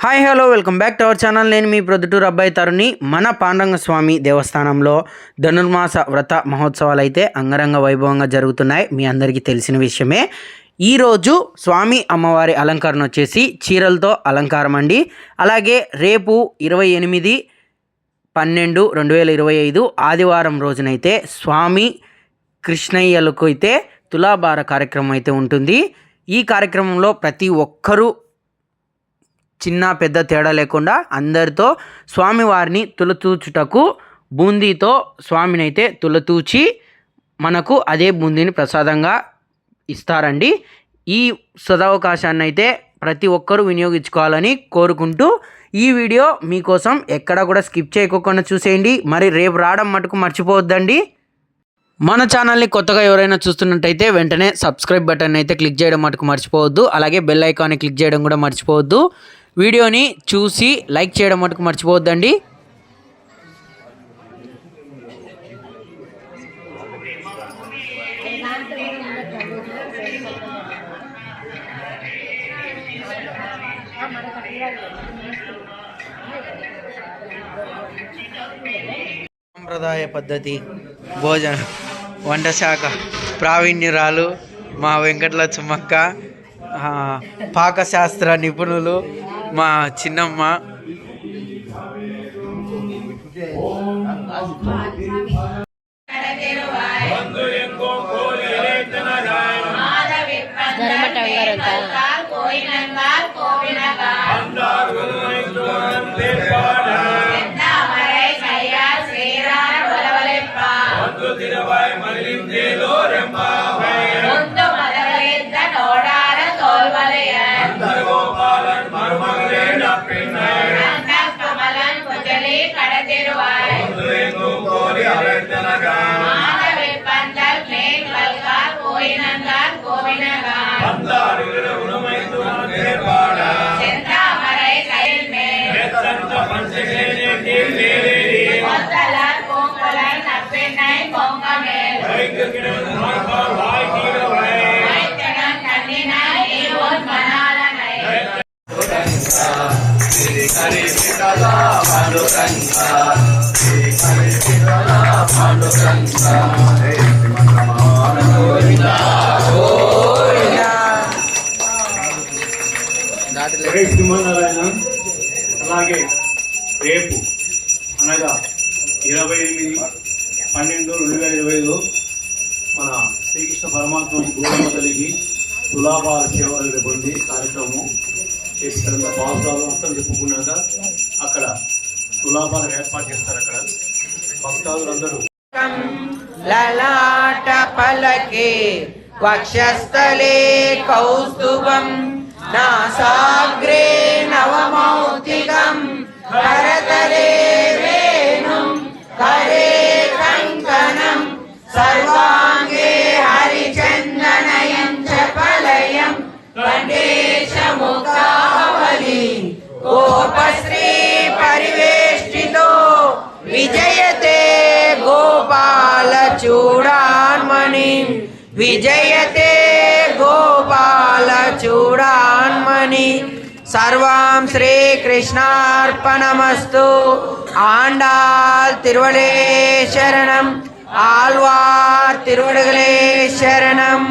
Hi hello welcome back to our channel. నేను మీ ప్రొద్దుటూరు అబ్బాయి తరుణి. మన పాండురంగ స్వామి దేవస్థానంలో ధనుర్మాస వ్రత మహోత్సవాలు అయితే అంగరంగ వైభవంగా జరుగుతున్నాయి. మీ అందరికీ తెలిసిన విషయమే. ఈరోజు స్వామి అమ్మవారి అలంకరణ వచ్చేసి చీరలతో అలంకారం అండి. అలాగే రేపు 28/12/2025 ఆదివారం రోజునైతే స్వామి కృష్ణయ్యలకు అయితే తులాభార కార్యక్రమం అయితే ఉంటుంది. ఈ కార్యక్రమంలో ప్రతి ఒక్కరూ చిన్న పెద్ద తేడా లేకుండా అందరితో స్వామివారిని తులతూచుటకు బూందీతో స్వామిని అయితే తులతూచి మనకు అదే బూందీని ప్రసాదంగా ఇస్తారండి. ఈ సదవకాశాన్ని అయితే ప్రతి ఒక్కరూ వినియోగించుకోవాలని కోరుకుంటూ ఈ వీడియో మీకోసం ఎక్కడ కూడా స్కిప్ చేయకుండా చూసేయండి. మరి రేపు రావడం మటుకు మర్చిపోవద్దండి. మన ఛానల్ని కొత్తగా ఎవరైనా చూస్తున్నట్టయితే వెంటనే సబ్స్క్రైబ్ బటన్ అయితే క్లిక్ చేయడం మటుకు మర్చిపోవద్దు. అలాగే బెల్ ఐకాన్ని క్లిక్ చేయడం కూడా మర్చిపోవద్దు. వీడియోని చూసి లైక్ చేయడం మటుకు మర్చిపోవద్దండి. సాంప్రదాయ పద్ధతి భోజన వంట శాఖ ప్రావీణ్యురాలు మా వెంకటలక్ష్మక్క, పాకశాస్త్ర నిపుణులు మా చిన్నమ్మ. శ్రీమన్నారాయణ. అలాగే రేపు అనగా 28/12/2025 మన శ్రీకృష్ణ పరమాత్మ గోడమ్మ తల్లికి తులాభార సేవలు పొంది కార్యక్రమం చేసి పాల్గొనాలు మొత్తం చెప్పుకున్నాక అక్కడ తులాభారం ఏర్పాటు చేస్తారు. అక్కడ భక్తాదులందరూ లలాట పలకే వక్షస్థలే కౌస్తుభం నాసాగ్రే నవమౌక్తికం కరతలే వేణుం కరే కంకణం సర్వాంగే హరిచందనయం చపలయం కంఠేశముఖావలి గోపశ్రీ పరివేష్టితో విజయతే గోపాల చూడాన్మణి విజయతే గోపాల చూడాన్మణి. సర్వం శ్రీకృష్ణార్పణమస్తు. ఆండాల్ తిరువడే శరణం, ఆళ్వార్ తిరువడుగలే శరణం.